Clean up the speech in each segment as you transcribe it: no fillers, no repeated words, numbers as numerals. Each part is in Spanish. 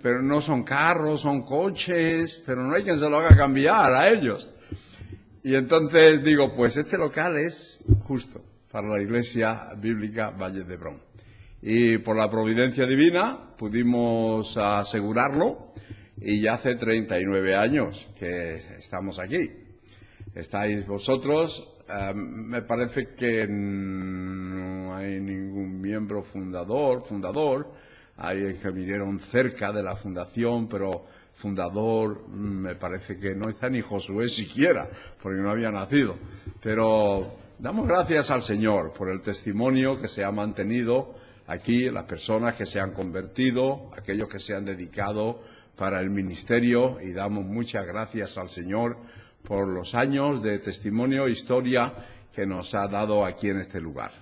pero no son carros, son coches, pero no hay quien se lo haga cambiar a ellos. Y entonces digo, pues este local es justo para la Iglesia Bíblica Valle de Hebrón. Y por la providencia divina pudimos asegurarlo y ya hace 39 años que estamos aquí. Estáis vosotros, me parece que no hay ningún miembro fundador, hay que vinieron cerca de la fundación, pero fundador me parece que no está ni Josué siquiera, porque no había nacido. Pero damos gracias al Señor por el testimonio que se ha mantenido aquí, las personas que se han convertido, aquellos que se han dedicado para el ministerio, y damos muchas gracias al Señor por los años de testimonio e historia que nos ha dado aquí en este lugar.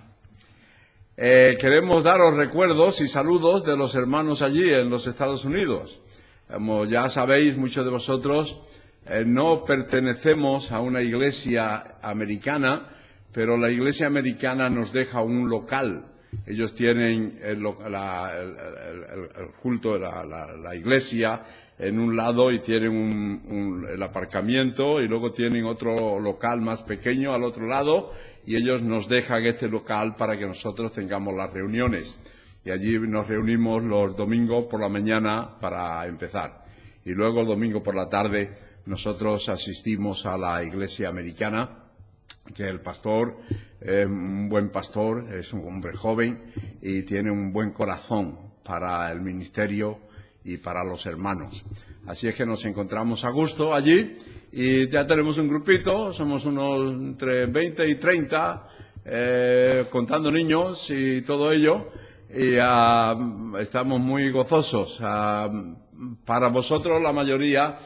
Queremos daros recuerdos y saludos de los hermanos allí en los Estados Unidos. Como ya sabéis, muchos de vosotros no pertenecemos a una iglesia americana, pero la iglesia americana nos deja un local. Ellos tienen el culto, la iglesia en un lado y tienen el aparcamiento, y luego tienen otro local más pequeño al otro lado, y ellos nos dejan este local para que nosotros tengamos las reuniones. Y allí nos reunimos los domingos por la mañana para empezar. Y luego el domingo por la tarde nosotros asistimos a la iglesia americana, que el pastor es un buen pastor, es un hombre joven y tiene un buen corazón para el ministerio y para los hermanos. Así es que nos encontramos a gusto allí y ya tenemos un grupito, somos unos entre 20 y 30, contando niños y todo ello, y estamos muy gozosos. Para vosotros, la mayoría,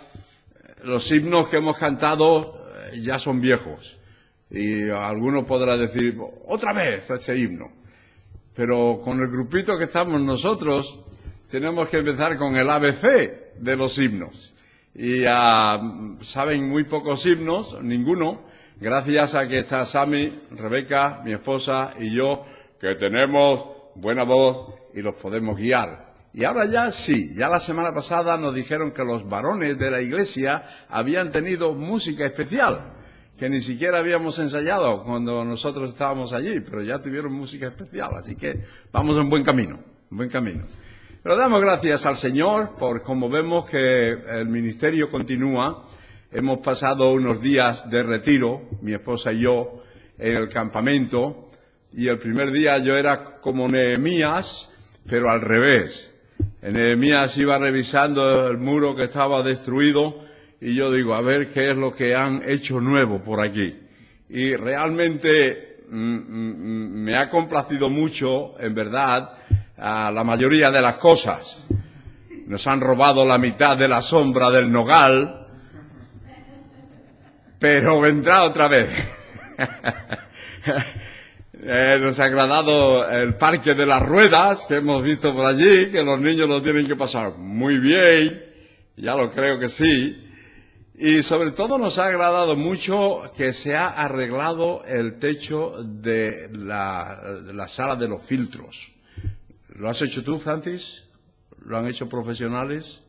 los himnos que hemos cantado ya son viejos. Y alguno podrá decir, otra vez ese himno. Pero con el grupito que estamos nosotros, tenemos que empezar con el ABC de los himnos. Y saben muy pocos himnos, ninguno, gracias a que está Sami, Rebeca, mi esposa y yo, que tenemos buena voz y los podemos guiar. Y ahora ya sí, ya la semana pasada nos dijeron que los varones de la iglesia habían tenido música especial, que ni siquiera habíamos ensayado cuando nosotros estábamos allí, pero ya tuvieron música especial, así que vamos en buen camino, en buen camino. Pero damos gracias al Señor por, como vemos que el ministerio continúa. Hemos pasado unos días de retiro, mi esposa y yo, en el campamento, y el primer día yo era como Nehemías, pero al revés. Nehemías iba revisando el muro que estaba destruido, y yo digo, a ver qué es lo que han hecho nuevo por aquí. Y realmente me ha complacido mucho, en verdad, a la mayoría de las cosas. Nos han robado la mitad de la sombra del nogal, pero vendrá otra vez. Nos ha agradado el parque de las ruedas que hemos visto por allí, que los niños lo tienen que pasar muy bien, ya lo creo que sí. Y sobre todo nos ha agradado mucho que se ha arreglado el techo de la sala de los filtros. ¿Lo has hecho tú, Francis? ¿Lo han hecho profesionales?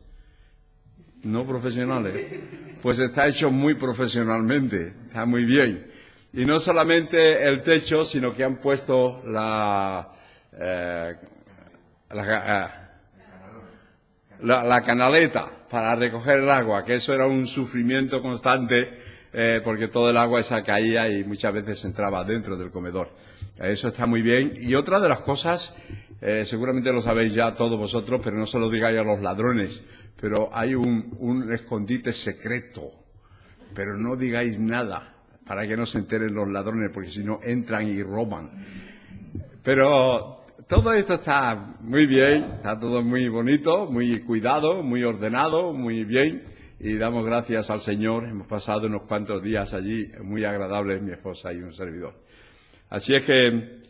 No profesionales. Pues está hecho muy profesionalmente, está muy bien. Y no solamente el techo, sino que han puesto la canaleta para recoger el agua, que eso era un sufrimiento constante, porque todo el agua esa caía y muchas veces entraba dentro del comedor. Eso está muy bien. Y otra de las cosas, seguramente lo sabéis ya todos vosotros, pero no se lo digáis a los ladrones, pero hay un escondite secreto, pero no digáis nada para que no se enteren los ladrones, porque si no entran y roban. Pero todo esto está muy bien, está todo muy bonito, muy cuidado, muy ordenado, muy bien, y damos gracias al Señor. Hemos pasado unos cuantos días allí muy agradables, mi esposa y un servidor. Así es que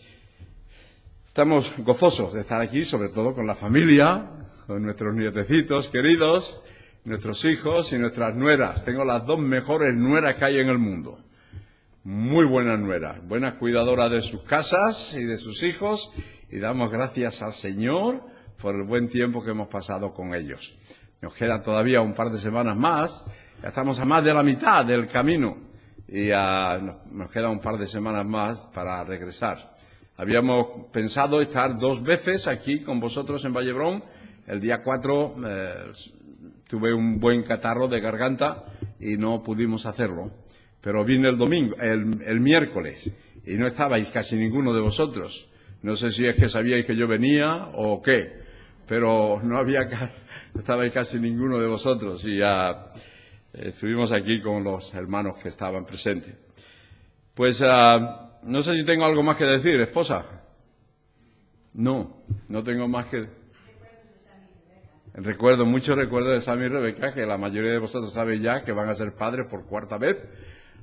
estamos gozosos de estar aquí, sobre todo con la familia, con nuestros nietecitos queridos, nuestros hijos y nuestras nueras. Tengo las dos mejores nueras que hay en el mundo. Muy buenas nueras, buenas cuidadoras de sus casas y de sus hijos, y damos gracias al Señor por el buen tiempo que hemos pasado con ellos. Nos queda todavía un par de semanas más, ya estamos a más de la mitad del camino y nos queda un par de semanas más para regresar. Habíamos pensado estar 2 veces aquí con vosotros en Vallebrón. El día 4 tuve un buen catarro de garganta y no pudimos hacerlo. Pero vine el miércoles, y no estabais casi ninguno de vosotros. No sé si es que sabíais que yo venía o qué, pero no estabais casi ninguno de vosotros y estuvimos aquí con los hermanos que estaban presentes. Pues no sé si tengo algo más que decir, esposa. No tengo más que... Muchos recuerdos de Sammy y Rebeca, que la mayoría de vosotros sabéis ya que van a ser padres por 4ª vez.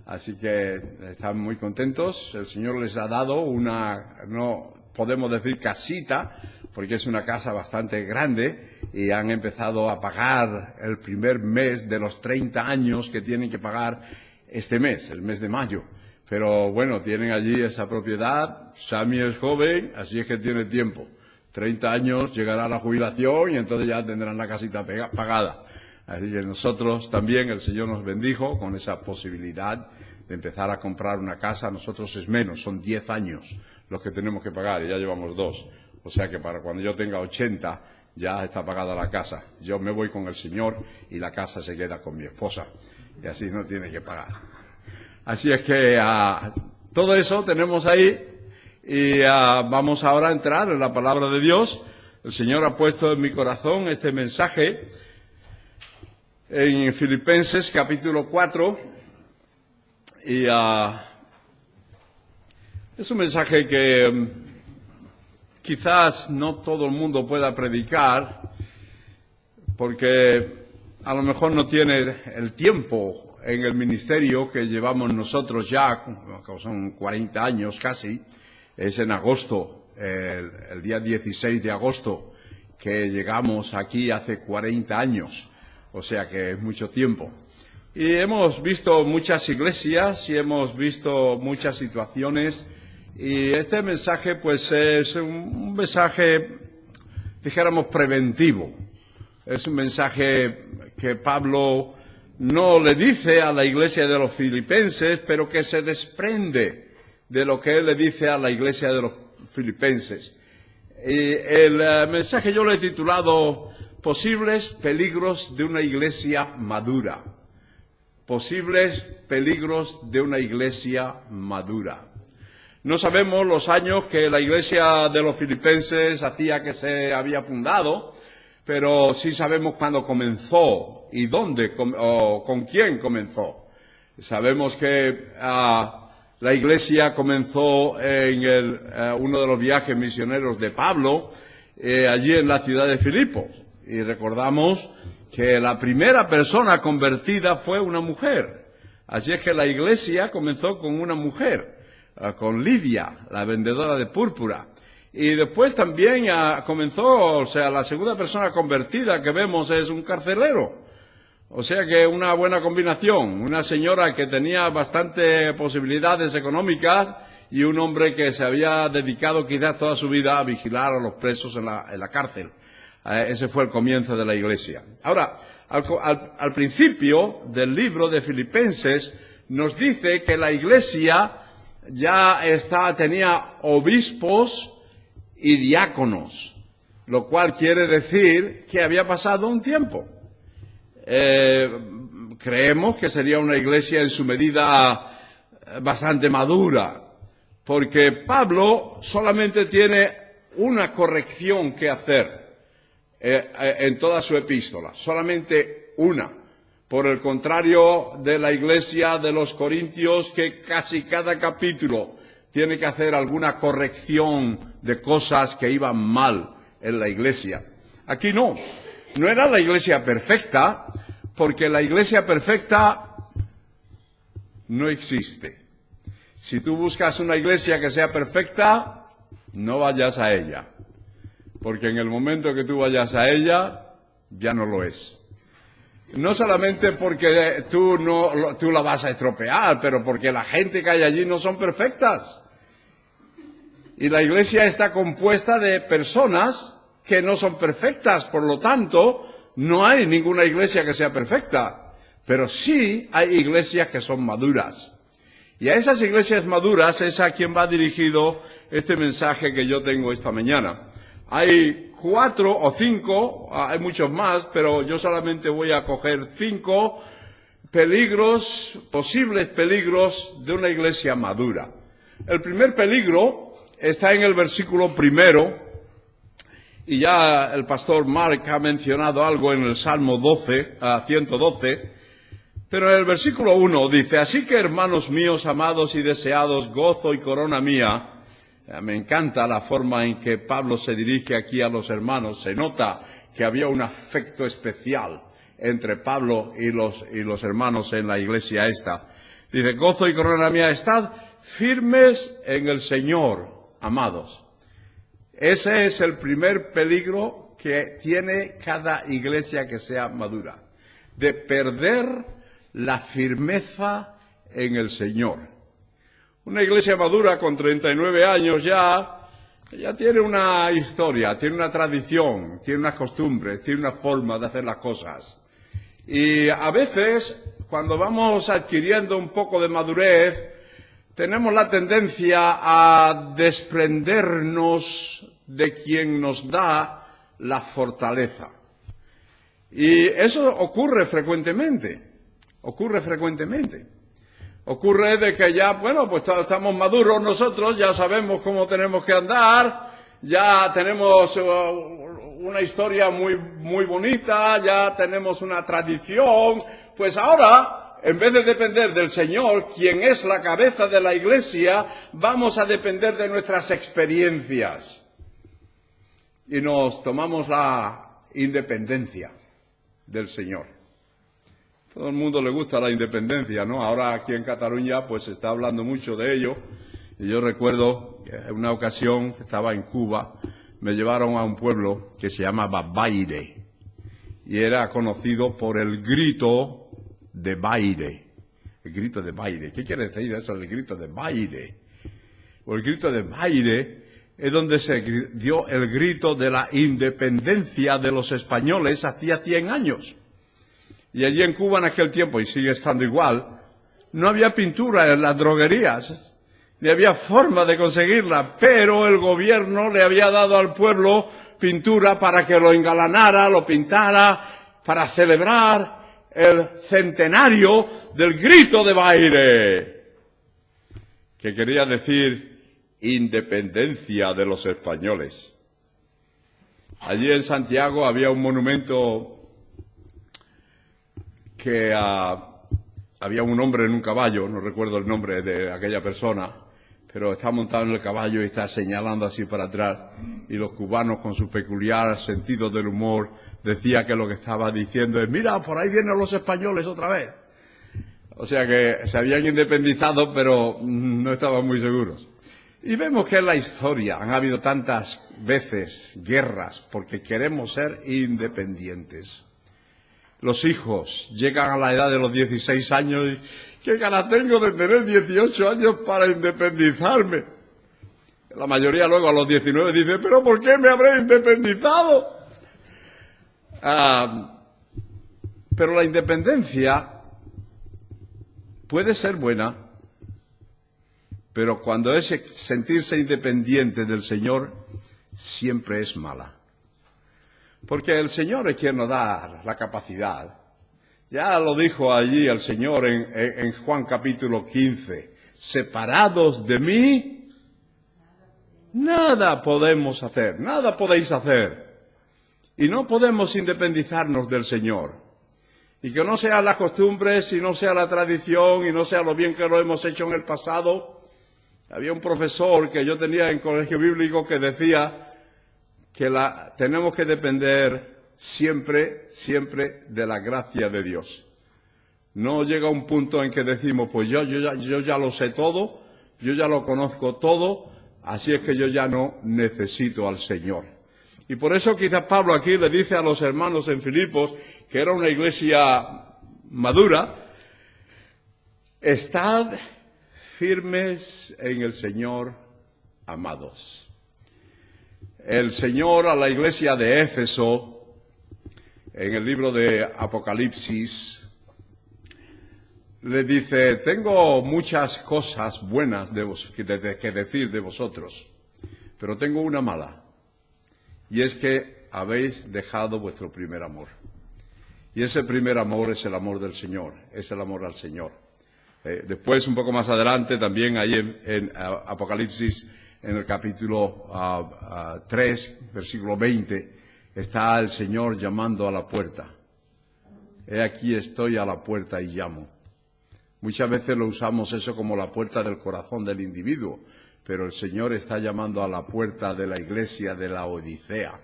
Así que están muy contentos. El Señor les ha dado no podemos decir casita, porque es una casa bastante grande, y han empezado a pagar el primer mes de los 30 años que tienen que pagar este mes, el mes de mayo. Pero bueno, tienen allí esa propiedad. Sammy es joven, así es que tiene tiempo. 30 años llegará la jubilación y entonces ya tendrán la casita pagada. Así que nosotros también, el Señor nos bendijo con esa posibilidad de empezar a comprar una casa. Nosotros es menos, son 10 años los que tenemos que pagar y ya llevamos 2. O sea que para cuando yo tenga 80 ya está pagada la casa. Yo me voy con el Señor y la casa se queda con mi esposa y así no tiene que pagar. Así es que todo eso tenemos ahí y vamos ahora a entrar en la palabra de Dios. El Señor ha puesto en mi corazón este mensaje en Filipenses capítulo 4 y es un mensaje que quizás no todo el mundo pueda predicar porque a lo mejor no tiene el tiempo en el ministerio que llevamos nosotros ya, que son 40 años casi. Es en agosto, el día 16 de agosto, que llegamos aquí hace 40 años. O sea que es mucho tiempo. Y hemos visto muchas iglesias y hemos visto muchas situaciones. Y este mensaje, pues, es un mensaje, dijéramos, preventivo. Es un mensaje que Pablo no le dice a la iglesia de los filipenses, pero que se desprende de lo que él le dice a la iglesia de los filipenses. Y el mensaje yo lo he titulado Posibles peligros de una iglesia madura. Posibles peligros de una iglesia madura. No sabemos los años que la iglesia de los filipenses hacía que se había fundado, pero sí sabemos cuándo comenzó y dónde o con quién comenzó. Sabemos que la iglesia comenzó en uno de los viajes misioneros de Pablo, allí en la ciudad de Filipos. Y recordamos que la primera persona convertida fue una mujer. Así es que la iglesia comenzó con una mujer, con Lidia, la vendedora de púrpura. Y después también comenzó, o sea, la segunda persona convertida que vemos es un carcelero. O sea que una buena combinación, una señora que tenía bastante posibilidades económicas y un hombre que se había dedicado quizás toda su vida a vigilar a los presos en la cárcel. Ese fue el comienzo de la iglesia. Ahora, al principio del libro de Filipenses nos dice que la iglesia ya tenía obispos y diáconos, lo cual quiere decir que había pasado un tiempo. Creemos que sería una iglesia en su medida bastante madura, porque Pablo solamente tiene una corrección que hacer en toda su epístola, solamente una. Por el contrario de la iglesia de los Corintios, que casi cada capítulo tiene que hacer alguna corrección de cosas que iban mal en la iglesia. Aquí no era la iglesia perfecta, porque la iglesia perfecta no existe. Si tú buscas una iglesia que sea perfecta, no vayas a ella, porque en el momento que tú vayas a ella, ya no lo es. No solamente porque tú la vas a estropear, pero porque la gente que hay allí no son perfectas. Y la iglesia está compuesta de personas que no son perfectas, por lo tanto, no hay ninguna iglesia que sea perfecta, pero sí hay iglesias que son maduras. Y a esas iglesias maduras es a quien va dirigido este mensaje que yo tengo esta mañana. Hay 4 o 5, hay muchos más, pero yo solamente voy a coger 5 peligros, posibles peligros de una iglesia madura. El primer peligro está en el versículo 1, y ya el pastor Mark ha mencionado algo en el Salmo 112, pero en el versículo 1 dice: así que, hermanos míos, amados y deseados, gozo y corona mía. Me encanta la forma en que Pablo se dirige aquí a los hermanos. Se nota que había un afecto especial entre Pablo y los hermanos en la iglesia esta. Dice: gozo y corona mía, estad firmes en el Señor, amados. Ese es el primer peligro que tiene cada iglesia que sea madura, de perder la firmeza en el Señor. Una iglesia madura con 39 años ya tiene una historia, tiene una tradición, tiene unas costumbres, tiene una forma de hacer las cosas. Y a veces, cuando vamos adquiriendo un poco de madurez, tenemos la tendencia a desprendernos de quien nos da la fortaleza. Y eso ocurre frecuentemente. Ocurre de que ya, bueno, pues estamos maduros nosotros, ya sabemos cómo tenemos que andar, ya tenemos una historia muy bonita, ya tenemos una tradición. Pues ahora, en vez de depender del Señor, quien es la cabeza de la iglesia, vamos a depender de nuestras experiencias. Y nos tomamos la independencia del Señor. Todo el mundo le gusta la independencia, ¿no? Ahora aquí en Cataluña pues se está hablando mucho de ello. Y yo recuerdo que en una ocasión que estaba en Cuba, me llevaron a un pueblo que se llamaba Baire. Y era conocido por el grito de Baire. El grito de Baire. ¿Qué quiere decir eso, el grito de Baire? Pues el grito de Baire es donde se dio el grito de la independencia de los españoles hacía 100 años. Y allí en Cuba en aquel tiempo, y sigue estando igual, no había pintura en las droguerías, ni había forma de conseguirla, pero el gobierno le había dado al pueblo pintura para que lo engalanara, lo pintara, para celebrar el centenario del grito de Baire, que quería decir independencia de los españoles. Allí en Santiago había un monumento que había un hombre en un caballo, no recuerdo el nombre de aquella persona, pero está montado en el caballo y está señalando así para atrás, y los cubanos con su peculiar sentido del humor decía que lo que estaba diciendo es: mira, por ahí vienen los españoles otra vez. O sea que se habían independizado, pero no estaban muy seguros. Y vemos que en la historia han habido tantas veces guerras porque queremos ser independientes. Los hijos llegan a la edad de los 16 años y ¿qué ganas tengo de tener 18 años para independizarme? La mayoría luego a los 19 dice: ¿pero por qué me habré independizado? Pero la independencia puede ser buena, pero cuando es sentirse independiente del Señor, siempre es mala. Porque el Señor es quien nos da la capacidad. Ya lo dijo allí el Señor en Juan capítulo 15. Separados de mí, nada podemos hacer, nada podéis hacer. Y no podemos independizarnos del Señor. Y que no sean las costumbres, y no sea la tradición, y no sea lo bien que lo hemos hecho en el pasado. Había un profesor que yo tenía en colegio bíblico que decía que tenemos que depender siempre de la gracia de Dios. No llega un punto en que decimos: pues yo ya lo sé todo, yo ya lo conozco todo, así es que yo ya no necesito al Señor. Y por eso quizás Pablo aquí le dice a los hermanos en Filipos, que era una iglesia madura: estad firmes en el Señor, amados. El Señor a la iglesia de Éfeso, en el libro de Apocalipsis, le dice: tengo muchas cosas buenas que decir de vosotros, pero tengo una mala, y es que habéis dejado vuestro primer amor. Y ese primer amor es el amor del Señor, es el amor al Señor. Después, un poco más adelante, también ahí en Apocalipsis, en el capítulo 3, versículo 20, está el Señor llamando a la puerta. He aquí estoy a la puerta y llamo. Muchas veces lo usamos eso como la puerta del corazón del individuo, pero el Señor está llamando a la puerta de la iglesia de la Odisea,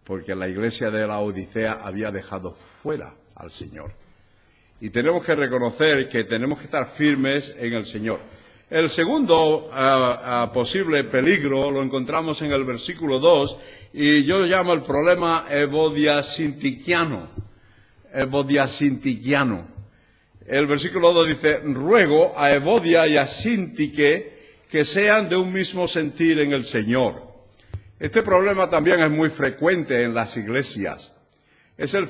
porque la iglesia de la Odisea había dejado fuera al Señor. Y tenemos que reconocer que tenemos que estar firmes en el Señor. El segundo posible peligro lo encontramos en el versículo 2, y yo lo llamo el problema evodiasintiquiano. El versículo 2 dice: ruego a Evodia y a Sintique que sean de un mismo sentir en el Señor. Este problema también es muy frecuente en las iglesias. Es el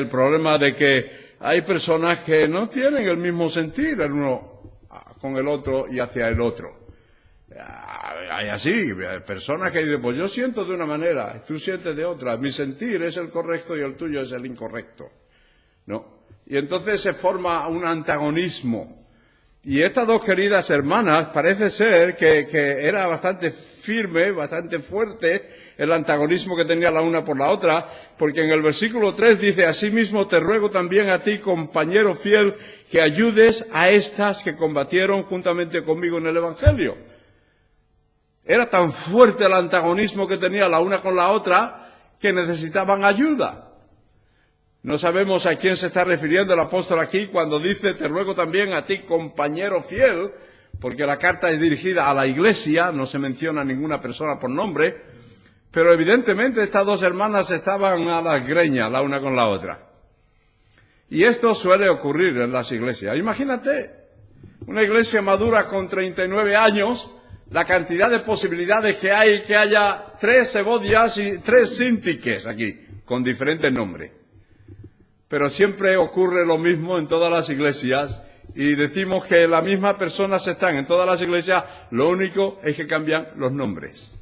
problema de que hay personas que no tienen el mismo sentir el uno con el otro y hacia el otro. Hay así, personas que dicen: pues yo siento de una manera, tú sientes de otra, mi sentir es el correcto y el tuyo es el incorrecto. ¿No? Y entonces se forma un antagonismo. Y estas dos queridas hermanas parece ser que era bastante firme, bastante fuerte el antagonismo que tenía la una por la otra, porque en el versículo 3 dice: asimismo te ruego también a ti, compañero fiel, que ayudes a estas que combatieron juntamente conmigo en el Evangelio. Era tan fuerte el antagonismo que tenía la una con la otra que necesitaban ayuda. No sabemos a quién se está refiriendo el apóstol aquí cuando dice: te ruego también a ti, compañero fiel, porque la carta es dirigida a la iglesia, no se menciona a ninguna persona por nombre, pero evidentemente estas dos hermanas estaban a las greñas la una con la otra. Y esto suele ocurrir en las iglesias. Imagínate, una iglesia madura con 39 años, la cantidad de posibilidades que hay que haya 3 Evodias y 3 Síntiques aquí, con diferentes nombres. Pero siempre ocurre lo mismo en todas las iglesias, y decimos que las mismas personas están en todas las iglesias, lo único es que cambian los nombres.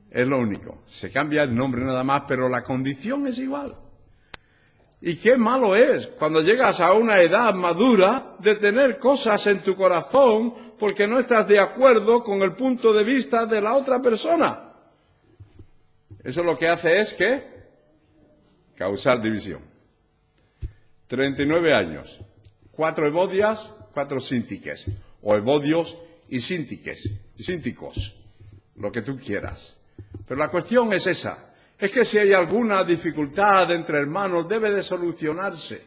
Es lo único. Se cambia el nombre nada más, pero la condición es igual. Y qué malo es cuando llegas a una edad madura de tener cosas en tu corazón porque no estás de acuerdo con el punto de vista de la otra persona. Eso lo que hace es que causar división. 39 años, 4 Evodias, 4 Síntiques, o Evodios y Sínticos, lo que tú quieras. Pero la cuestión es esa, es que si hay alguna dificultad entre hermanos debe de solucionarse,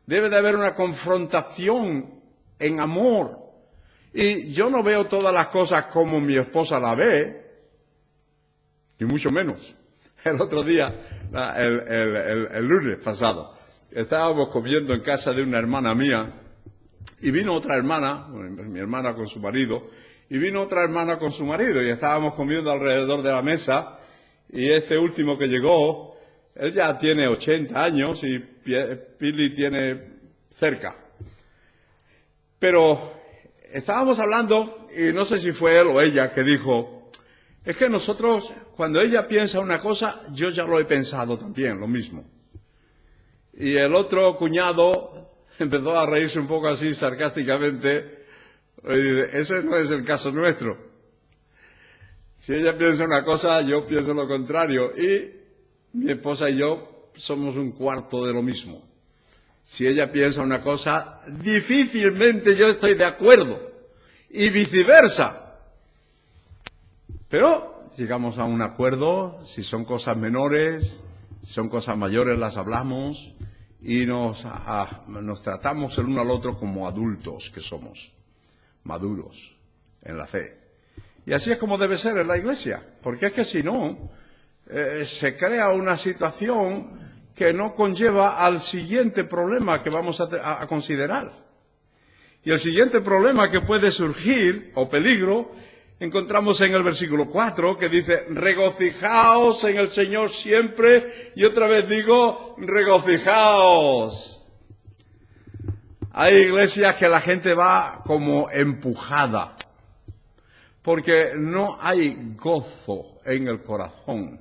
debe de haber una confrontación en amor. Y yo no veo todas las cosas como mi esposa la ve, ni mucho menos. El otro día, el lunes pasado, estábamos comiendo en casa de una hermana mía, y vino otra hermana, mi hermana con su marido, y estábamos comiendo alrededor de la mesa, y este último que llegó, él ya tiene 80 años, y Pili tiene cerca. Pero estábamos hablando, y no sé si fue él o ella que dijo: es que nosotros, cuando ella piensa una cosa, yo ya lo he pensado también, lo mismo. Y el otro cuñado empezó a reírse un poco así sarcásticamente, y dice: ese no es el caso nuestro. Si ella piensa una cosa, yo pienso lo contrario, y mi esposa y yo somos un cuarto de lo mismo. Si ella piensa una cosa, difícilmente yo estoy de acuerdo, y viceversa. Pero llegamos a un acuerdo, si son cosas menores, si son cosas mayores, las hablamos, y nos tratamos el uno al otro como adultos que somos, maduros en la fe. Y así es como debe ser en la iglesia, porque es que si no, se crea una situación que no conlleva al siguiente problema que vamos a considerar. Y el siguiente problema que puede surgir, o peligro, encontramos en el versículo 4 que dice, regocijaos en el Señor siempre, y otra vez digo, regocijaos. Hay iglesias que la gente va como empujada, porque no hay gozo en el corazón.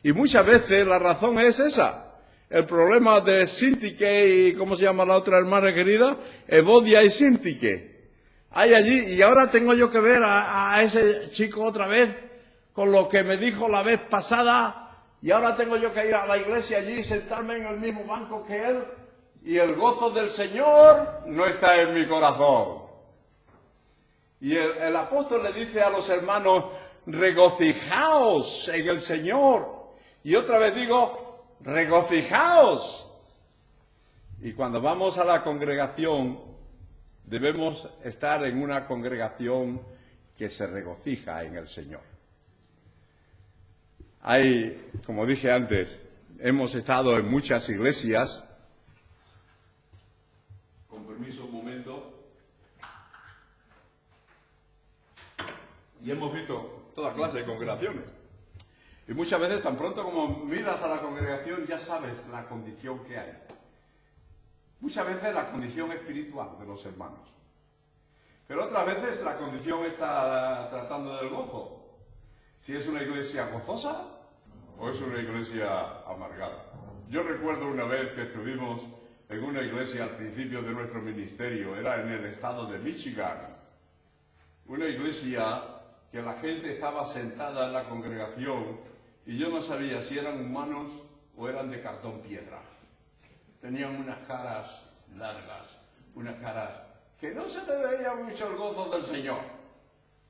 Y muchas veces la razón es esa. El problema de Sintique y, ¿cómo se llama la otra hermana querida? Evodia y Sintique. Hay allí, y ahora tengo yo que ver a ese chico otra vez con lo que me dijo la vez pasada, y ahora tengo yo que ir a la iglesia allí y sentarme en el mismo banco que él, y el gozo del Señor no está en mi corazón. Y el apóstol le dice a los hermanos, regocijaos en el Señor. Y otra vez digo, regocijaos. Y cuando vamos a la congregación, debemos estar en una congregación que se regocija en el Señor. Hay, como dije antes, hemos estado en muchas iglesias. Con permiso un momento. Y hemos visto toda clase de congregaciones. Y muchas veces, tan pronto como miras a la congregación, ya sabes la condición que hay. Muchas veces la condición espiritual de los hermanos. Pero otras veces la condición está tratando del gozo. Si es una iglesia gozosa o es una iglesia amargada. Yo recuerdo una vez que estuvimos en una iglesia al principio de nuestro ministerio, era en el estado de Michigan. Una iglesia que la gente estaba sentada en la congregación y yo no sabía si eran humanos o eran de cartón piedra. Tenían unas caras largas, unas caras que no se le veía mucho el gozo del Señor.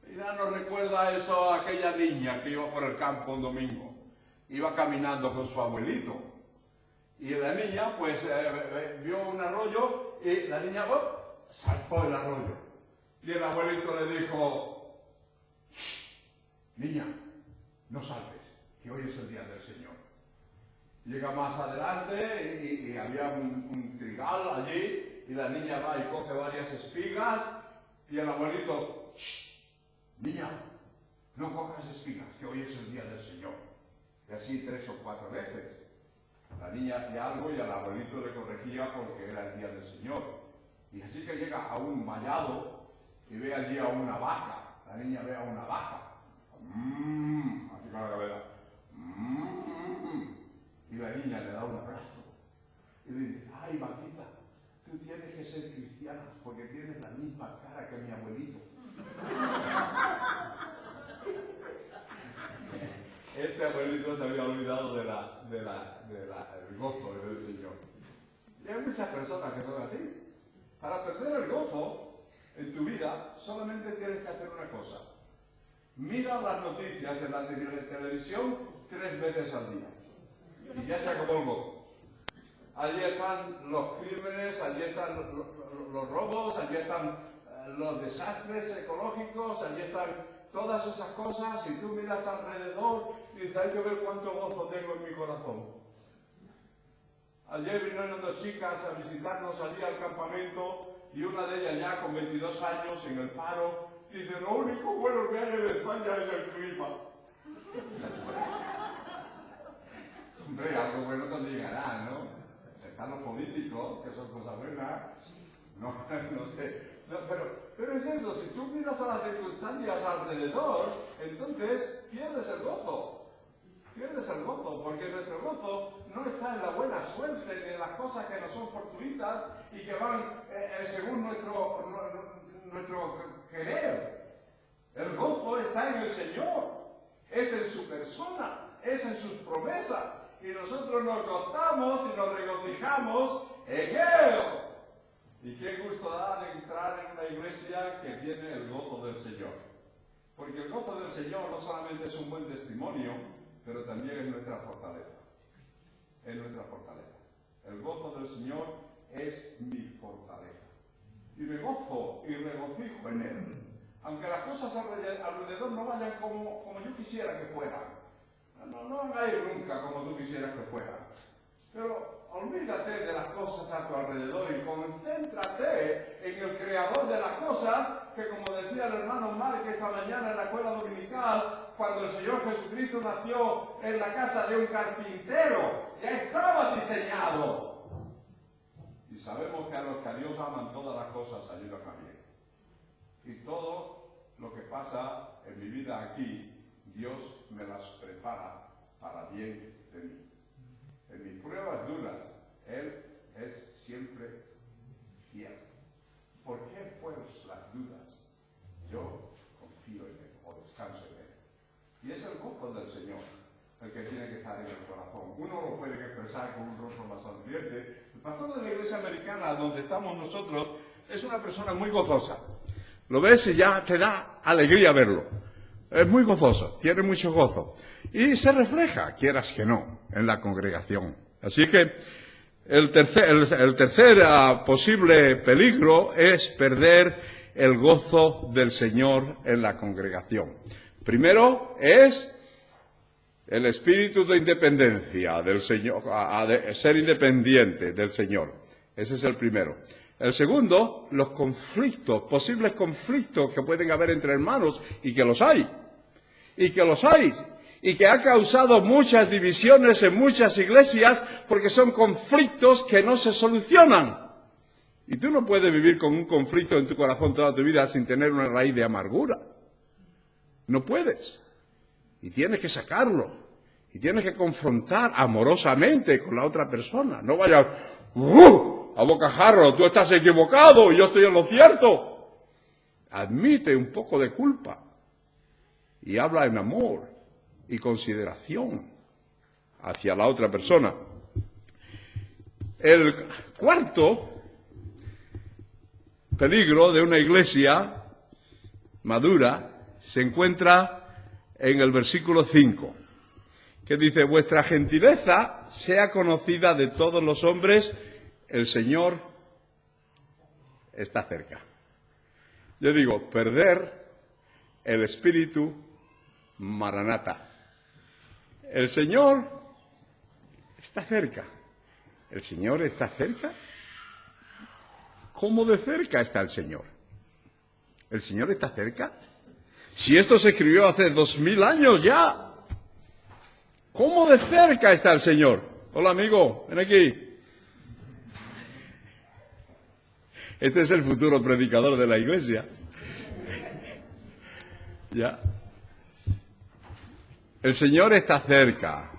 Y ya nos recuerda eso a aquella niña que iba por el campo un domingo. Iba caminando con su abuelito. Y la niña, pues, vio un arroyo y la niña saltó el arroyo. Y el abuelito le dijo, niña, no saltes, que hoy es el día del Señor. Llega más adelante y había un trigal allí y la niña va y coge varias espigas y el abuelito, niña, no cojas espigas, que hoy es el día del Señor. Y así 3 o 4 veces. La niña hacía algo y al abuelito le corregía porque era el día del Señor. Y así que llega a un vallado y ve allí a una vaca. La niña ve a una vaca. Así con la cabeza. Y la niña le da un abrazo. Y le dice, ay, vaquita, tú tienes que ser cristiana porque tienes la misma cara que mi abuelito. Este abuelito se había olvidado del gozo del Señor. Y hay muchas personas que son así. Para perder el gozo en tu vida, solamente tienes que hacer una cosa. Mira las noticias en la televisión 3 veces al día. Y ya se acabó el gozo. Allí están los crímenes, allí están los robos, allí están los desastres ecológicos, allí están todas esas cosas. Y tú miras alrededor y dices, hay que ver cuánto gozo tengo en mi corazón. Ayer vinieron 2 chicas a visitarnos allí al campamento y una de ellas ya con 22 años en el paro dice, lo único bueno que hay en España es el clima. Hombre, algo bueno te llegará, ¿no? Están los políticos, que son cosas buenas. No sé. No, pero es eso, si tú miras a las circunstancias alrededor, entonces pierdes el gozo. Pierdes el gozo, porque nuestro gozo no está en la buena suerte, ni en las cosas que no son fortuitas y que van según nuestro querer. El gozo está en el Señor, es en su persona, es en sus promesas. Y nosotros nos gozamos y nos regocijamos en Él. Y qué gusto da de entrar en una iglesia que tiene el gozo del Señor. Porque el gozo del Señor no solamente es un buen testimonio, pero también es nuestra fortaleza. Es nuestra fortaleza. El gozo del Señor es mi fortaleza. Y me gozo y regocijo en Él. Aunque las cosas alrededor no vayan como yo quisiera que fueran. No van a ir nunca como tú quisieras que fueran. Pero olvídate de las cosas a tu alrededor y concéntrate en el creador de las cosas que, como decía el hermano Mark esta mañana en la escuela dominical, cuando el Señor Jesucristo nació en la casa de un carpintero, ya estaba diseñado. Y sabemos que a los que a Dios aman todas las cosas ayudan a bien. Y todo lo que pasa en mi vida aquí, Dios me las prepara para bien de mí. En mis pruebas duras, Él es siempre fiel. ¿Por qué pues las dudas? Yo confío en Él o descanso en Él. Y es el gozo del Señor el que tiene que estar en el corazón. Uno lo puede expresar con un rostro más sonriente. El pastor de la iglesia americana, donde estamos nosotros, es una persona muy gozosa. Lo ves y ya te da alegría verlo. Es muy gozoso, tiene mucho gozo. Y se refleja, quieras que no, en la congregación. Así que el tercer posible peligro es perder el gozo del Señor en la congregación. Primero es el espíritu de independencia del Señor, de ser independiente del Señor. Ese es el primero. El segundo, los conflictos, posibles conflictos que pueden haber entre hermanos, y que los hay, y que ha causado muchas divisiones en muchas iglesias, porque son conflictos que no se solucionan. Y tú no puedes vivir con un conflicto en tu corazón toda tu vida sin tener una raíz de amargura. No puedes. Y tienes que sacarlo. Y tienes que confrontar amorosamente con la otra persona. No vayas, a bocajarro, tú estás equivocado y yo estoy en lo cierto. Admite un poco de culpa. Y habla en amor y consideración hacia la otra persona. El cuarto peligro de una iglesia madura se encuentra en el versículo 5, que dice: vuestra gentileza sea conocida de todos los hombres, el Señor está cerca. Yo digo, perder el espíritu Maranata. El Señor está cerca. ¿El Señor está cerca? ¿Cómo de cerca está el Señor? ¿El Señor está cerca? Si esto se escribió hace 2000 años ya. ¿Cómo de cerca está el Señor? Hola amigo, ven aquí. Este es el futuro predicador de la iglesia. Ya. El Señor está cerca.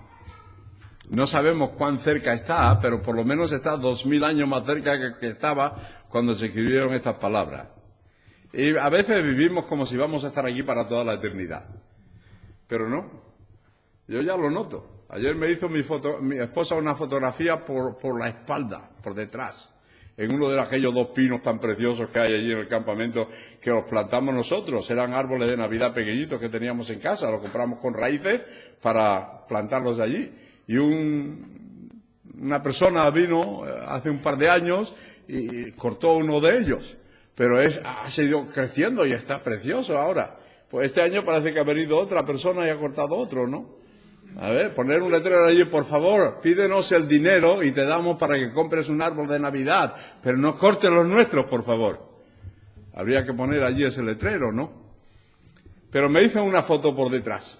No sabemos cuán cerca está, pero por lo menos está 2000 años más cerca que estaba cuando se escribieron estas palabras. Y a veces vivimos como si vamos a estar aquí para toda la eternidad. Pero no. Yo ya lo noto. Ayer me hizo mi esposa una fotografía por la espalda, por detrás, en uno de aquellos 2 pinos tan preciosos que hay allí en el campamento, que los plantamos nosotros. Eran árboles de Navidad pequeñitos que teníamos en casa, los compramos con raíces para plantarlos de allí. Y una persona vino hace un par de años y cortó uno de ellos, pero ha seguido creciendo y está precioso ahora. Pues este año parece que ha venido otra persona y ha cortado otro, ¿no? A ver, poner un letrero allí, por favor, pídenos el dinero y te damos para que compres un árbol de Navidad, pero no cortes los nuestros, por favor. Habría que poner allí ese letrero, ¿no? Pero me hizo una foto por detrás,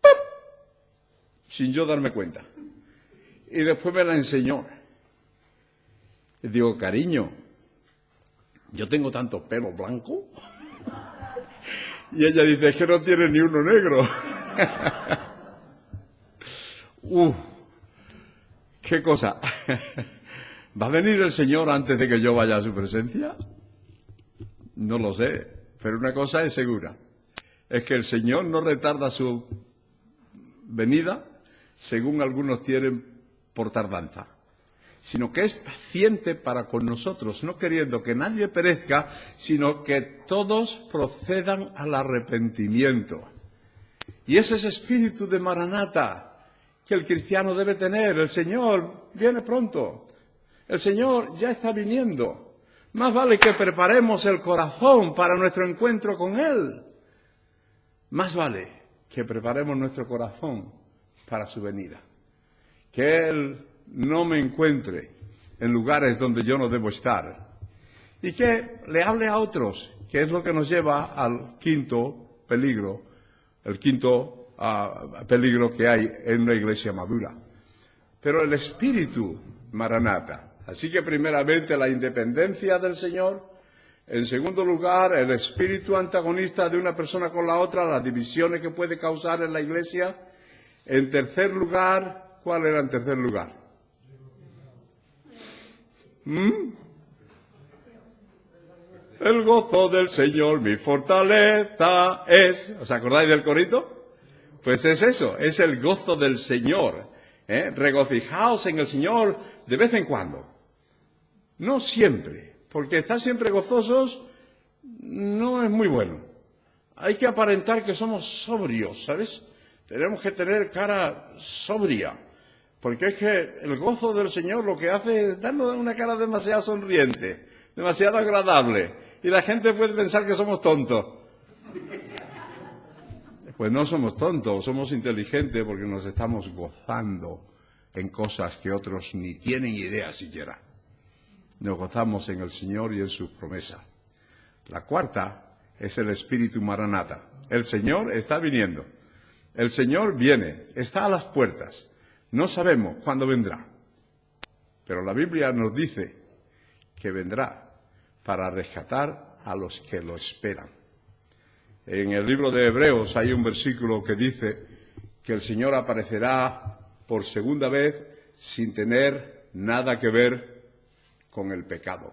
¡pum!, sin yo darme cuenta. Y después me la enseñó. Y digo, cariño, yo tengo tanto pelo blanco. Y ella dice, es que no tiene ni uno negro. ¿Qué cosa? ¿Va a venir el Señor antes de que yo vaya a su presencia? No lo sé, pero una cosa es segura, es que el Señor no retarda su venida, según algunos tienen, por tardanza, sino que es paciente para con nosotros, no queriendo que nadie perezca, sino que todos procedan al arrepentimiento. Y ese es espíritu de Maranata que el cristiano debe tener. El Señor viene pronto. El Señor ya está viniendo. Más vale que preparemos el corazón para nuestro encuentro con Él. Más vale que preparemos nuestro corazón para su venida. Que Él no me encuentre en lugares donde yo no debo estar. y que le hable a otros, que es lo que nos lleva al quinto peligro, el quinto peligro que hay en una iglesia madura. Pero el espíritu Maranata. Así que primeramente la independencia del Señor. En segundo lugar, el espíritu antagonista de una persona con la otra, las divisiones que puede causar en la iglesia. En tercer lugar, ¿cuál era en tercer lugar? El gozo del Señor, mi fortaleza es. ¿Os acordáis del corito? Pues es eso, es el gozo del Señor. Regocijaos en el Señor de vez en cuando. No siempre. Porque estar siempre gozosos no es muy bueno. Hay que aparentar que somos sobrios, ¿sabes? Tenemos que tener cara sobria. Porque es que el gozo del Señor lo que hace es darnos una cara demasiado sonriente, demasiado agradable. Y la gente puede pensar que somos tontos. Pues no somos tontos, somos inteligentes porque nos estamos gozando en cosas que otros ni tienen idea siquiera. Nos gozamos en el Señor y en sus promesas. La cuarta es el espíritu Maranata. El Señor está viniendo. El Señor viene, está a las puertas. No sabemos cuándo vendrá. Pero la Biblia nos dice que vendrá para rescatar a los que lo esperan. En el libro de Hebreos hay un versículo que dice que el Señor aparecerá por segunda vez sin tener nada que ver con el pecado.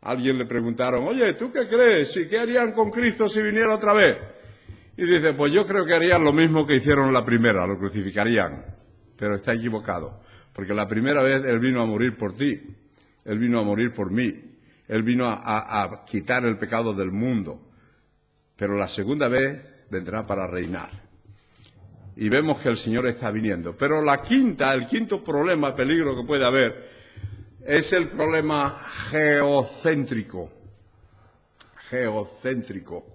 Alguien le preguntaron, oye, ¿tú qué crees? ¿Qué harían con Cristo si viniera otra vez? Y dice, pues yo creo que harían lo mismo que hicieron la primera, lo crucificarían. Pero está equivocado, porque la primera vez Él vino a morir por ti, Él vino a morir por mí, Él vino a quitar el pecado del mundo. Pero la segunda vez vendrá para reinar. Y vemos que el Señor está viniendo. Pero el quinto problema, peligro que puede haber, es el problema geocéntrico. Geocéntrico.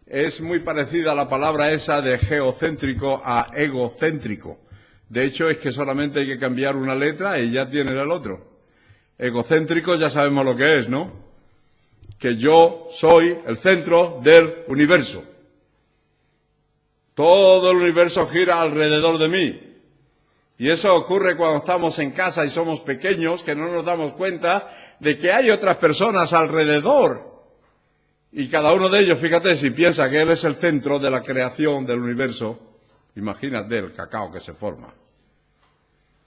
Es muy parecida la palabra esa de geocéntrico a egocéntrico. De hecho, es que solamente hay que cambiar una letra y ya tiene el otro. Egocéntrico ya sabemos lo que es, ¿no? Que yo soy el centro del universo. Todo el universo gira alrededor de mí. Y eso ocurre cuando estamos en casa y somos pequeños, que no nos damos cuenta de que hay otras personas alrededor. Y cada uno de ellos, fíjate, si piensa que él es el centro de la creación del universo, imagínate el cacao que se forma.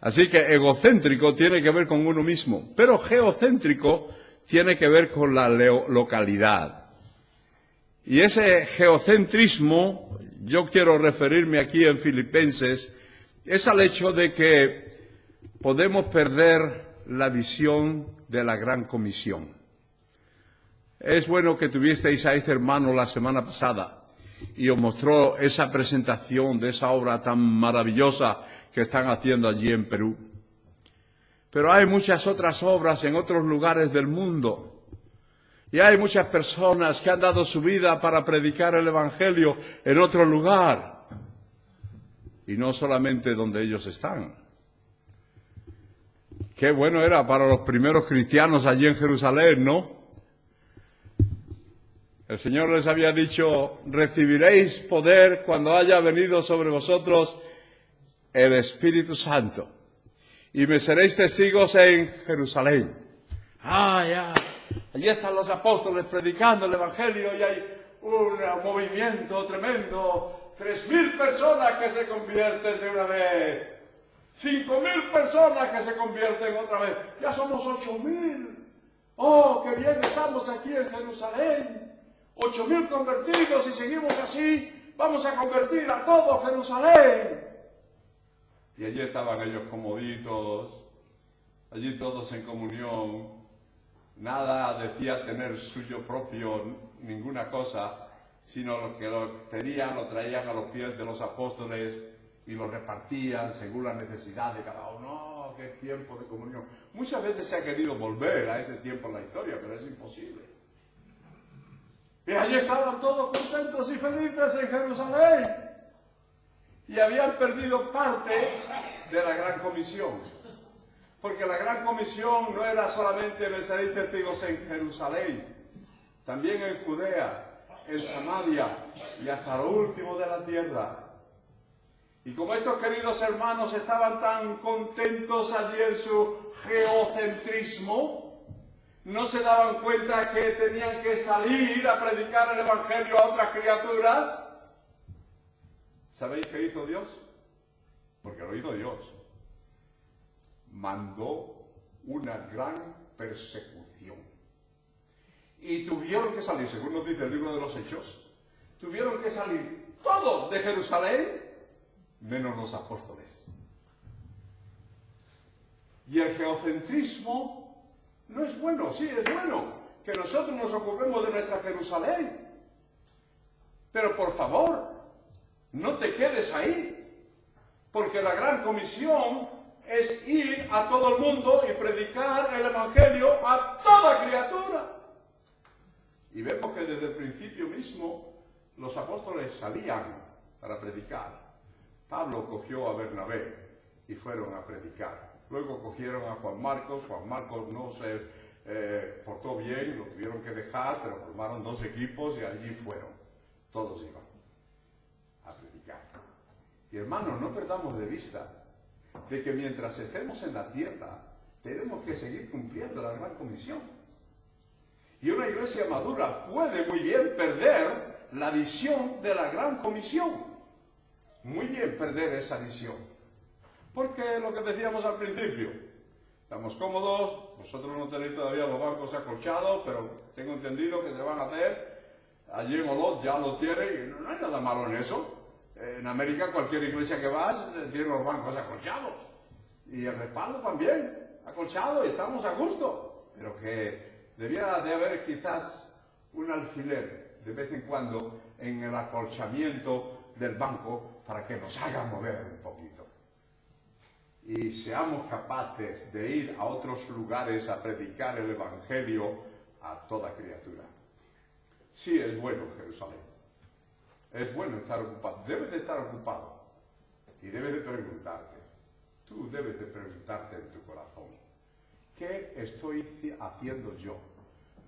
Así que egocéntrico tiene que ver con uno mismo, pero geocéntrico tiene que ver con la localidad. Y ese geocentrismo, yo quiero referirme aquí en Filipenses, es al hecho de que podemos perder la visión de la gran comisión. Es bueno que tuvisteis a este hermano la semana pasada y os mostró esa presentación de esa obra tan maravillosa que están haciendo allí en Perú. Pero hay muchas otras obras en otros lugares del mundo. Y hay muchas personas que han dado su vida para predicar el Evangelio en otro lugar. Y no solamente donde ellos están. Qué bueno era para los primeros cristianos allí en Jerusalén, ¿no? El Señor les había dicho, recibiréis poder cuando haya venido sobre vosotros el Espíritu Santo. Y me seréis testigos en Jerusalén. Ya. Allí están los apóstoles predicando el Evangelio y hay un movimiento tremendo. 3.000 personas que se convierten de una vez. 5.000 personas que se convierten otra vez. Ya somos 8.000. ¡Oh, qué bien estamos aquí en Jerusalén! 8.000 convertidos y seguimos así. Vamos a convertir a todo Jerusalén. Y allí estaban ellos comoditos, allí todos en comunión. Nada decía tener suyo propio, ninguna cosa, sino lo que lo tenían, lo traían a los pies de los apóstoles y lo repartían según la necesidad de cada uno. ¡Oh, qué tiempo de comunión! Muchas veces se ha querido volver a ese tiempo en la historia, pero es imposible. Y allí estaban todos contentos y felices en Jerusalén. Y habían perdido parte de la gran comisión. Porque la gran comisión no era solamente me seréis testigos en Jerusalén, también en Judea, en Samaria y hasta lo último de la tierra. Y como estos queridos hermanos estaban tan contentos allí en su geocentrismo, no se daban cuenta que tenían que salir a predicar el Evangelio a otras criaturas. ¿Sabéis qué hizo Dios? Porque lo hizo Dios. Mandó una gran persecución. Y tuvieron que salir, según nos dice el libro de los Hechos, tuvieron que salir todos de Jerusalén, menos los apóstoles. Y el geocentrismo no es bueno, sí, es bueno que nosotros nos ocupemos de nuestra Jerusalén. Pero por favor, no te quedes ahí, porque la gran comisión es ir a todo el mundo y predicar el Evangelio a toda criatura. Y vemos que desde el principio mismo los apóstoles salían para predicar. Pablo cogió a Bernabé y fueron a predicar. Luego cogieron a Juan Marcos no se portó bien, lo tuvieron que dejar, pero formaron 2 equipos y allí fueron. Todos iban a predicar. Y hermanos, no perdamos de vista de que mientras estemos en la tierra, tenemos que seguir cumpliendo la gran comisión. Y una iglesia madura puede muy bien perder la visión de la gran comisión. Muy bien perder esa visión. Porque lo que decíamos al principio, estamos cómodos, vosotros no tenéis todavía los bancos acolchados, pero tengo entendido que se van a hacer. Allí en Olot ya lo tienen, y no hay nada malo en eso. En América cualquier iglesia que vas tiene los bancos acolchados. Y el respaldo también, acolchado, y estamos a gusto. Pero que debiera de haber quizás un alfiler de vez en cuando en el acolchamiento del banco para que nos haga mover un poquito. Y seamos capaces de ir a otros lugares a predicar el Evangelio a toda criatura. Sí, es bueno Jerusalén. Es bueno estar ocupado. Debes de estar ocupado. Y debes de preguntarte. Tú debes de preguntarte en tu corazón. ¿Qué estoy haciendo yo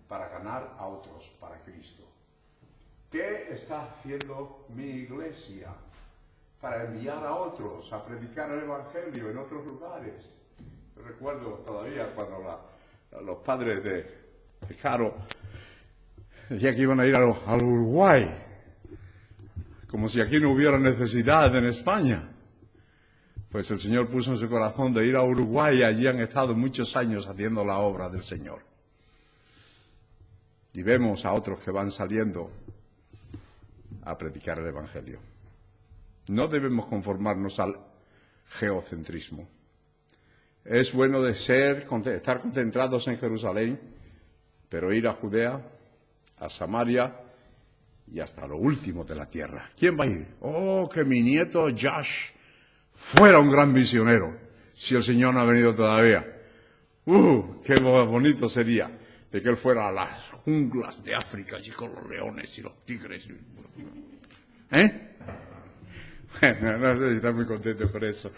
para ganar a otros para Cristo? ¿Qué está haciendo mi iglesia para enviar a otros a predicar el Evangelio en otros lugares? Yo recuerdo todavía cuando los padres de Caro decían que iban a ir al Uruguay, como si aquí no hubiera necesidad en España. Pues el Señor puso en su corazón de ir a Uruguay y allí han estado muchos años haciendo la obra del Señor. Y vemos a otros que van saliendo a predicar el Evangelio. No debemos conformarnos al geocentrismo. Es bueno estar concentrados en Jerusalén, pero ir a Judea, a Samaria y hasta lo último de la tierra. ¿Quién va a ir? Oh, que mi nieto Josh fuera un gran misionero, si el Señor no ha venido todavía. Qué bonito sería de que él fuera a las junglas de África allí con los leones y los tigres. Bueno, no sé si está muy contento por eso.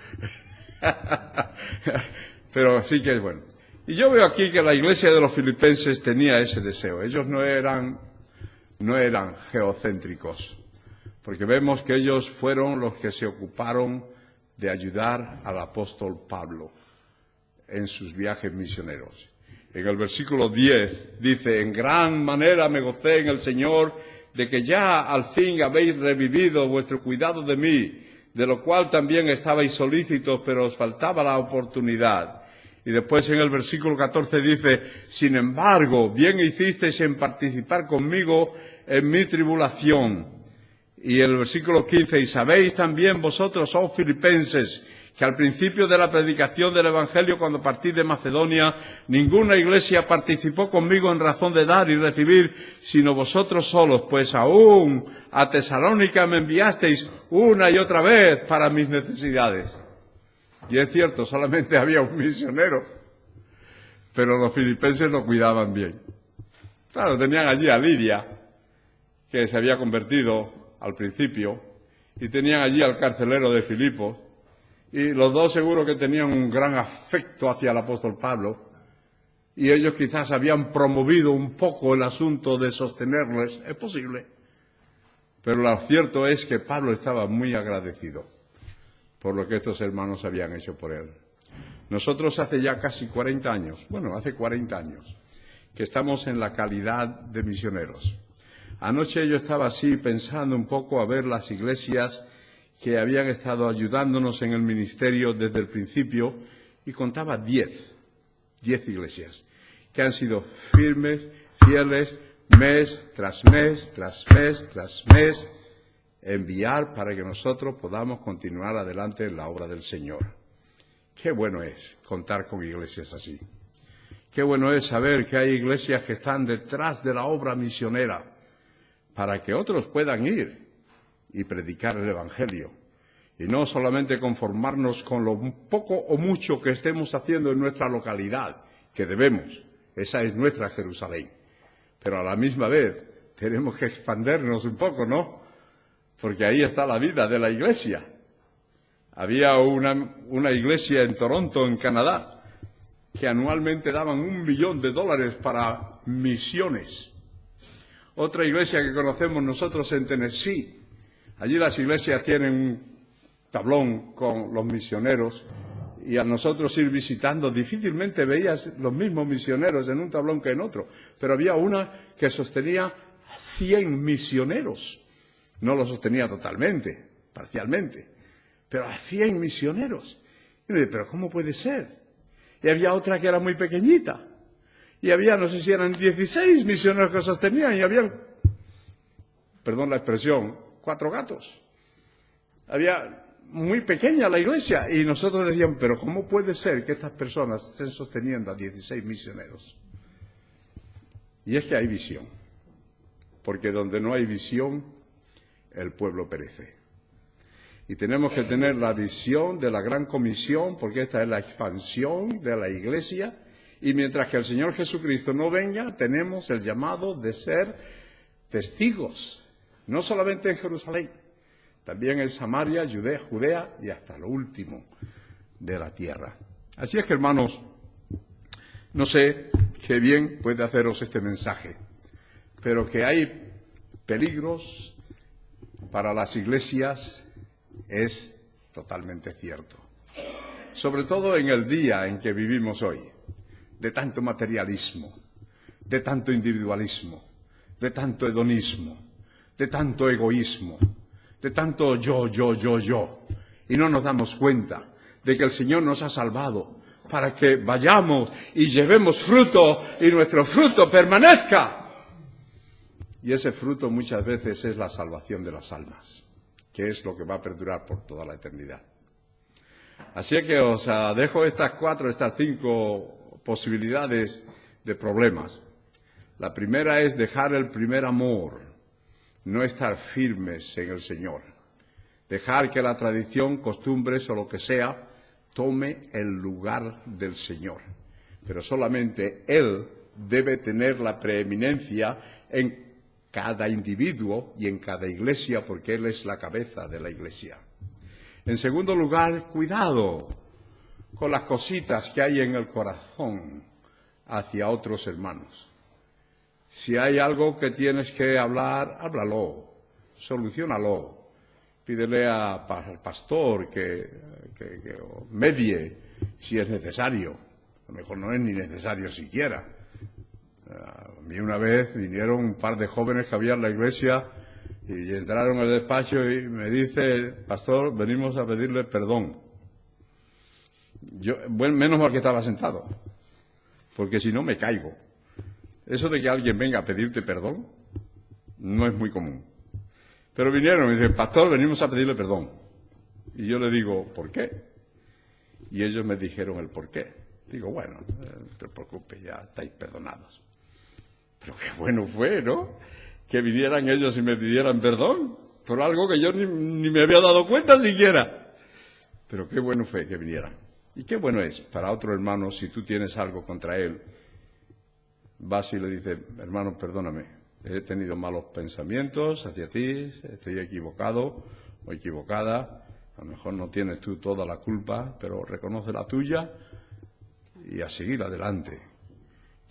Pero sí que es bueno. Y yo veo aquí que la iglesia de los filipenses tenía ese deseo. Ellos no eran geocéntricos, porque vemos que ellos fueron los que se ocuparon de ayudar al apóstol Pablo en sus viajes misioneros. En el versículo 10 dice: en gran manera me gocé en el Señor de que ya al fin habéis revivido vuestro cuidado de mí, de lo cual también estabais solícitos, pero os faltaba la oportunidad. Y después en el versículo 14 dice: sin embargo, bien hicisteis en participar conmigo en mi tribulación. Y el versículo 15, y sabéis también vosotros, oh filipenses, que al principio de la predicación del Evangelio, cuando partí de Macedonia, ninguna iglesia participó conmigo en razón de dar y recibir, sino vosotros solos, pues aún a Tesalónica me enviasteis una y otra vez para mis necesidades. Y es cierto, solamente había un misionero, pero los filipenses lo cuidaban bien. Claro, tenían allí a Lidia, que se había convertido al principio, y tenían allí al carcelero de Filipos, Y los dos seguro que tenían un gran afecto hacia el apóstol Pablo. Y ellos quizás habían promovido un poco el asunto de sostenerles. Es posible. Pero lo cierto es que Pablo estaba muy agradecido por lo que estos hermanos habían hecho por él. Nosotros hace ya casi 40 años, hace 40 años, que estamos en la calidad de misioneros. Anoche yo estaba así pensando un poco a ver las iglesias que habían estado ayudándonos en el ministerio desde el principio y contaba 10 iglesias que han sido firmes, fieles, mes tras mes, tras mes, tras mes, enviar para que nosotros podamos continuar adelante en la obra del Señor. Qué bueno es contar con iglesias así. Qué bueno es saber que hay iglesias que están detrás de la obra misionera para que otros puedan ir y predicar el Evangelio. Y no solamente conformarnos con lo poco o mucho que estemos haciendo en nuestra localidad, que debemos. Esa es nuestra Jerusalén. Pero a la misma vez tenemos que expandernos un poco, ¿no? Porque ahí está la vida de la iglesia. Había una iglesia en Toronto, en Canadá, que anualmente daban $1 millón para misiones. Otra iglesia que conocemos nosotros en Tennessee. Allí las iglesias tienen un tablón con los misioneros y a nosotros ir visitando difícilmente veías los mismos misioneros en un tablón que en otro. Pero había una que sostenía 100 misioneros. No lo sostenía totalmente, parcialmente, pero a 100 misioneros. Y uno dice, ¿pero cómo puede ser? Y había otra que era muy pequeñita. Y había, no sé si eran 16 misioneros que sostenían y había, perdón la expresión, 4 gatos. Había muy pequeña la iglesia y nosotros decíamos, pero ¿cómo puede ser que estas personas estén sosteniendo a 16 misioneros? Y es que hay visión, porque donde no hay visión, el pueblo perece. Y tenemos que tener la visión de la gran comisión, porque esta es la expansión de la iglesia, y mientras que el Señor Jesucristo no venga, tenemos el llamado de ser testigos, no solamente en Jerusalén, también en Samaria, Judea y hasta lo último de la tierra. Así es que, hermanos, no sé qué bien puede haceros este mensaje, pero que hay peligros para las iglesias es totalmente cierto. Sobre todo en el día en que vivimos hoy, de tanto materialismo, de tanto individualismo, de tanto hedonismo, de tanto egoísmo, de tanto yo. Y no nos damos cuenta de que el Señor nos ha salvado para que vayamos y llevemos fruto y nuestro fruto permanezca. Y ese fruto muchas veces es la salvación de las almas, que es lo que va a perdurar por toda la eternidad. Así que os dejo estas 5 posibilidades de problemas. La primera es dejar el primer amor, no estar firmes en el Señor. Dejar que la tradición, costumbres o lo que sea tome el lugar del Señor. Pero solamente Él debe tener la preeminencia en cada individuo y en cada iglesia, porque Él es la cabeza de la iglesia. En segundo lugar, cuidado con las cositas que hay en el corazón hacia otros hermanos. Si hay algo que tienes que hablar, háblalo, soluciónalo. Pídele al pastor que medie si es necesario. A lo mejor no es ni necesario siquiera. A mí una vez vinieron un par de jóvenes que había en la iglesia y entraron al despacho y me dice, pastor, venimos a pedirle perdón. Menos mal que estaba sentado, porque si no me caigo. Eso de que alguien venga a pedirte perdón no es muy común. Pero vinieron y me dicen, pastor, venimos a pedirle perdón. Y yo le digo, ¿por qué? Y ellos me dijeron el por qué. Digo, bueno, no te preocupes, ya estáis perdonados. Pero qué bueno fue, ¿no? Que vinieran ellos y me pidieran perdón por algo que yo ni me había dado cuenta siquiera. Pero qué bueno fue que vinieran. Y qué bueno es para otro hermano, si tú tienes algo contra él, vas y le dices, hermano, perdóname, he tenido malos pensamientos hacia ti, estoy equivocado o equivocada, A lo mejor no tienes tú toda la culpa, pero reconoce la tuya y a seguir adelante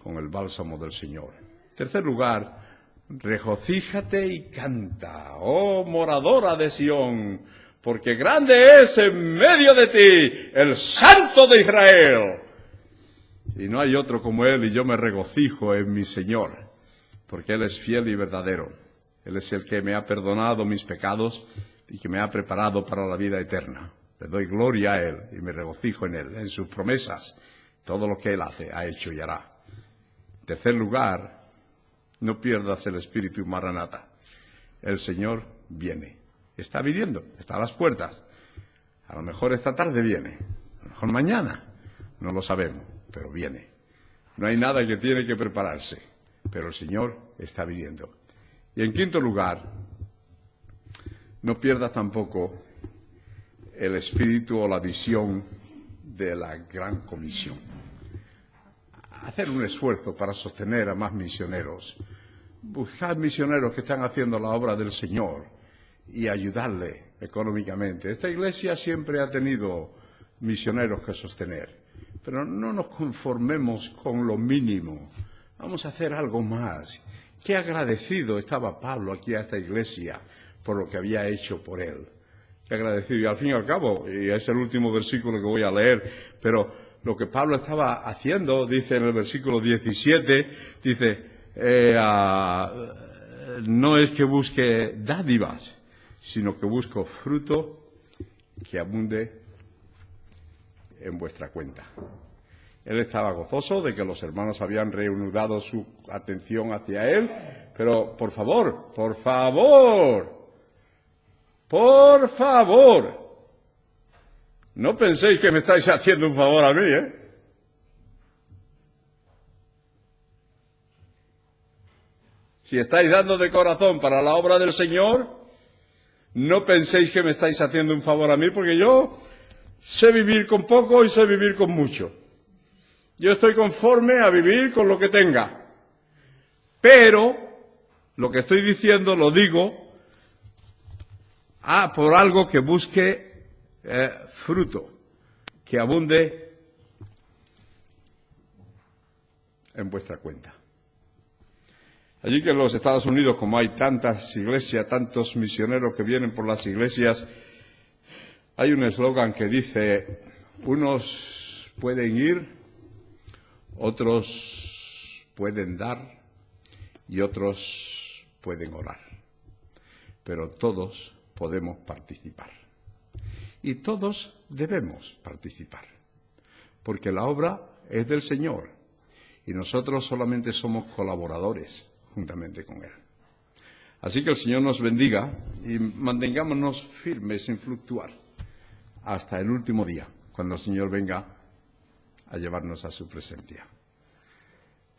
con el bálsamo del Señor. En tercer lugar, regocíjate y canta, oh moradora de Sión, porque grande es en medio de ti el Santo de Israel. Y no hay otro como Él, y yo me regocijo en mi Señor, porque Él es fiel y verdadero. Él es el que me ha perdonado mis pecados y que me ha preparado para la vida eterna. Le doy gloria a Él y me regocijo en Él, en sus promesas. Todo lo que Él hace, ha hecho y hará. En tercer lugar, no pierdas el espíritu Maranata. El Señor viene. Está viniendo, está a las puertas. A lo mejor esta tarde viene, a lo mejor mañana. No lo sabemos, pero viene. No hay nada que tiene que prepararse, pero el Señor está viniendo. Y en quinto lugar, no pierdas tampoco el espíritu o la visión de la gran comisión. Hacer un esfuerzo para sostener a más misioneros. Buscar misioneros que están haciendo la obra del Señor y ayudarle económicamente. Esta iglesia siempre ha tenido misioneros que sostener, pero no nos conformemos con lo mínimo. Vamos a hacer algo más. Qué agradecido estaba Pablo aquí a esta iglesia por lo que había hecho por él. Qué agradecido. Y al fin y al cabo, y es el último versículo que voy a leer, pero lo que Pablo estaba haciendo, dice en el versículo 17, dice, no es que busque dádivas, sino que busco fruto que abunde en vuestra cuenta. Él estaba gozoso de que los hermanos habían reanudado su atención hacia él, pero por favor, no penséis que me estáis haciendo un favor a mí, ¿eh? Si estáis dando de corazón para la obra del Señor, no penséis que me estáis haciendo un favor a mí, porque yo sé vivir con poco y sé vivir con mucho. Yo estoy conforme a vivir con lo que tenga. Pero lo que estoy diciendo lo digo por algo que busque fruto, que abunde en vuestra cuenta. Allí que en los Estados Unidos, como hay tantas iglesias, tantos misioneros que vienen por las iglesias, hay un eslogan que dice, unos pueden ir, otros pueden dar y otros pueden orar. Pero todos podemos participar. Y todos debemos participar. Porque la obra es del Señor. Y nosotros solamente somos colaboradores juntamente con Él. Así que el Señor nos bendiga y mantengámonos firmes sin fluctuar hasta el último día, cuando el Señor venga a llevarnos a su presencia.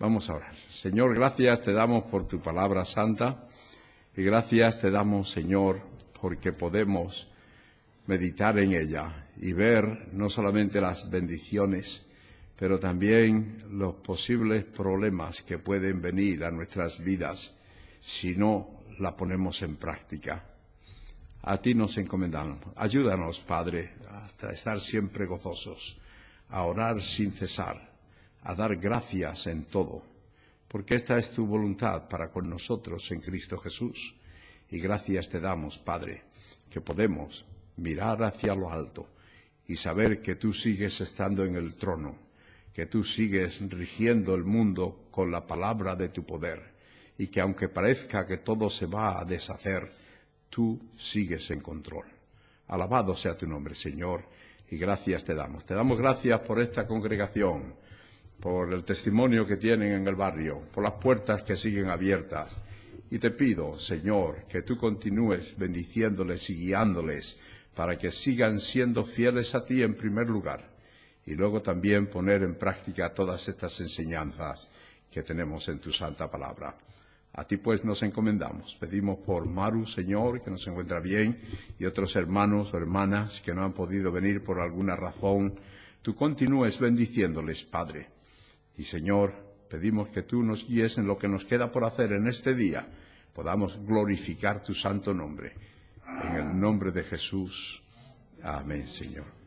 Vamos a orar. Señor, gracias te damos por tu palabra santa y gracias te damos, Señor, porque podemos meditar en ella y ver no solamente las bendiciones, pero también los posibles problemas que pueden venir a nuestras vidas si no la ponemos en práctica. A ti nos encomendamos. Ayúdanos, Padre, hasta estar siempre gozosos, a orar sin cesar, a dar gracias en todo, porque esta es tu voluntad para con nosotros en Cristo Jesús. Y gracias te damos, Padre, que podemos mirar hacia lo alto y saber que tú sigues estando en el trono, que tú sigues rigiendo el mundo con la palabra de tu poder, y que aunque parezca que todo se va a deshacer, tú sigues en control. Alabado sea tu nombre, Señor, y gracias te damos. Te damos gracias por esta congregación, por el testimonio que tienen en el barrio, por las puertas que siguen abiertas. Y te pido, Señor, que tú continúes bendiciéndoles y guiándoles para que sigan siendo fieles a ti en primer lugar. Y luego también poner en práctica todas estas enseñanzas que tenemos en tu santa palabra. A ti pues nos encomendamos. Pedimos por Maru, Señor, que nos encuentra bien, y otros hermanos o hermanas que no han podido venir por alguna razón. Tú continúes bendiciéndoles, Padre. Y Señor, pedimos que tú nos guíes en lo que nos queda por hacer en este día. Podamos glorificar tu santo nombre. En el nombre de Jesús. Amén, Señor.